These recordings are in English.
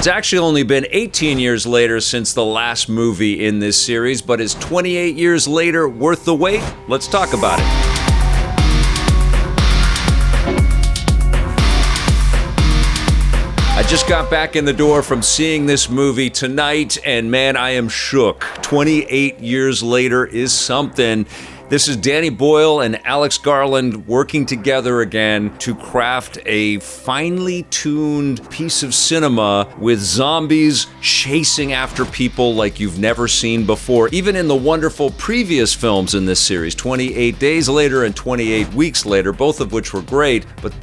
It's actually only been 18 years later since the last movie in this series, but is 28 years later worth the wait? Let's talk about it. I just got back in the door from seeing this movie tonight, and man, I am shook. 28 years later is something. This is Danny Boyle and Alex Garland working together again to craft a finely tuned piece of cinema with zombies chasing after people like you've never seen before. Even in the wonderful previous films in this series, 28 Days Later and 28 Weeks Later, both of which were great, but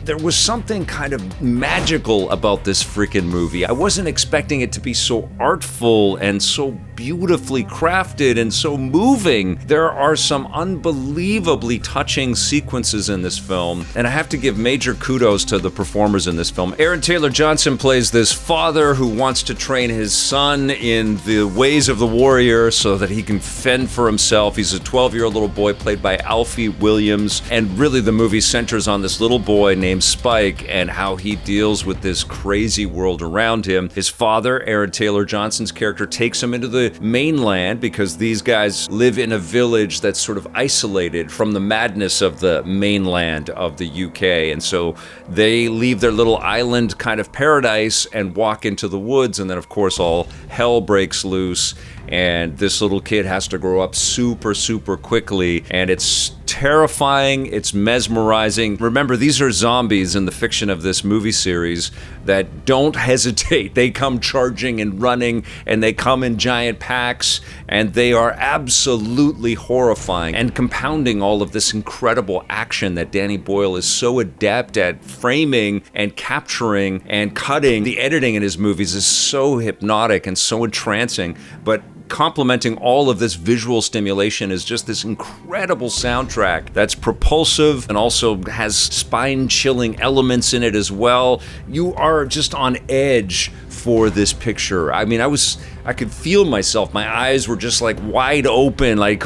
there was something kind of magical about this freaking movie. I wasn't expecting it to be so artful and so beautifully crafted and so moving. There are some unbelievably touching sequences in this film, and I have to give major kudos to the performers in this film. Aaron Taylor Johnson plays this father who wants to train his son in the ways of the warrior so that he can fend for himself. He's a 12-year-old little boy played by Alfie Williams, and really the movie centers on this little boy named Spike and how he deals with this crazy world around him. His father, Aaron Taylor Johnson's character, takes him into the mainland because these guys live in a village that's sort of isolated from the madness of the mainland of the UK. And so they leave their little island kind of paradise and walk into the woods, and then of course all hell breaks loose. And this little kid has to grow up super, super quickly, and it's terrifying, it's mesmerizing. Remember, these are zombies in the fiction of this movie series that don't hesitate. They come charging and running, and they come in giant packs, and they are absolutely horrifying. And compounding all of this incredible action that Danny Boyle is so adept at framing and capturing and cutting. The editing in his movies is so hypnotic and so entrancing, but complementing all of this visual stimulation is just this incredible soundtrack that's propulsive and also has spine-chilling elements in it as well. You are just on edge for this picture. I mean, I could feel myself. My eyes were just like wide open. Like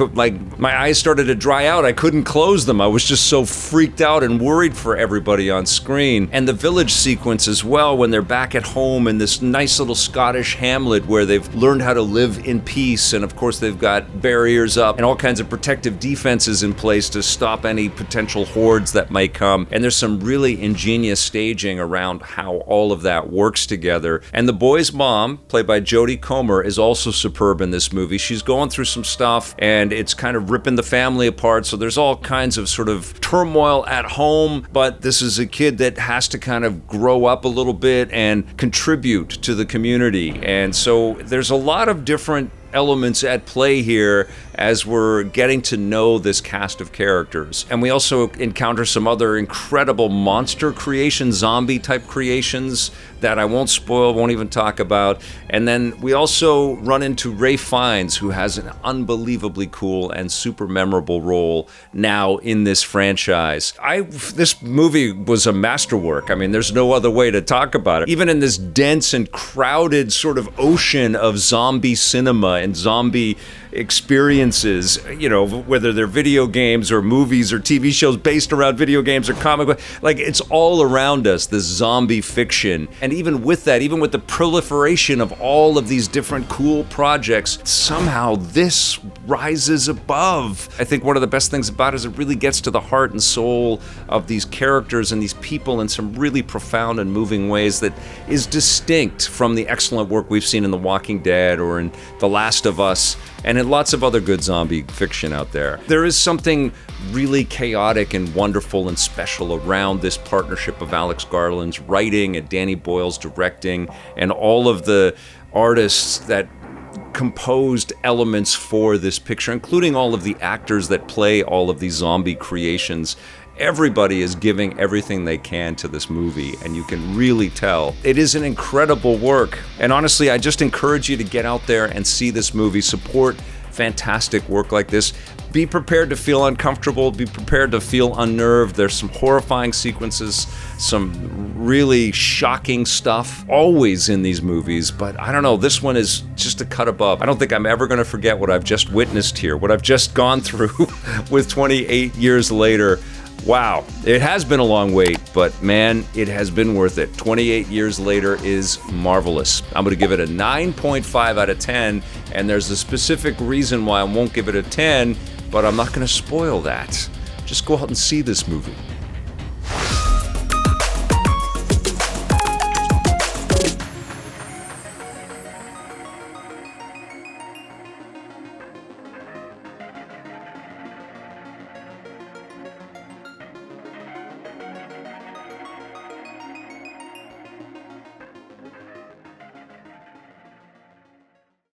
my eyes started to dry out. I couldn't close them. I was just so freaked out and worried for everybody on screen. And the village sequence as well, when they're back at home in this nice little Scottish hamlet where they've learned how to live in peace. And of course, they've got barriers up and all kinds of protective defenses in place to stop any potential hordes that might come. And there's some really ingenious staging around how all of that works together. And the boy's mom, played by Jodie is also superb in this movie. She's going through some stuff and it's kind of ripping the family apart, so there's all kinds of sort of turmoil at home, but this is a kid that has to kind of grow up a little bit and contribute to the community. And so there's a lot of different elements at play here as we're getting to know this cast of characters. And we also encounter some other incredible monster creations, zombie type creations that I won't spoil, won't even talk about. And then we also run into Ralph Fiennes, who has an unbelievably cool and super memorable role now in this franchise. This movie was a masterwork. I mean, there's no other way to talk about it. Even in this dense and crowded sort of ocean of zombie cinema and zombie experiences, you know, whether they're video games or movies or TV shows based around video games or comic book, like it's all around us, this zombie fiction. And even with that, even with the proliferation of all of these different cool projects, somehow this rises above. I think one of the best things about it is it really gets to the heart and soul of these characters and these people in some really profound and moving ways that is distinct from the excellent work we've seen in The Walking Dead or in The Last of Us and in lots of other good zombie fiction out there. There is something really chaotic and wonderful and special around this partnership of Alex Garland's writing and Danny Boyle's directing and all of the artists that composed elements for this picture, including all of the actors that play all of these zombie creations. Everybody is giving everything they can to this movie, and you can really tell. It is an incredible work, and honestly, I just encourage you to get out there and see this movie, support fantastic work like this. Be prepared to feel uncomfortable, be prepared to feel unnerved. There's some horrifying sequences, some really shocking stuff always in these movies, but I don't know, this one is just a cut above. I don't think I'm ever going to forget what I've just witnessed here, what I've just gone through with 28 years later. Wow, it has been a long wait, but man, it has been worth it. 28 years later is marvelous. I'm going to give it a 9.5 out of 10, and there's a specific reason why I won't give it a 10, but I'm not going to spoil that. Just go out and see this movie.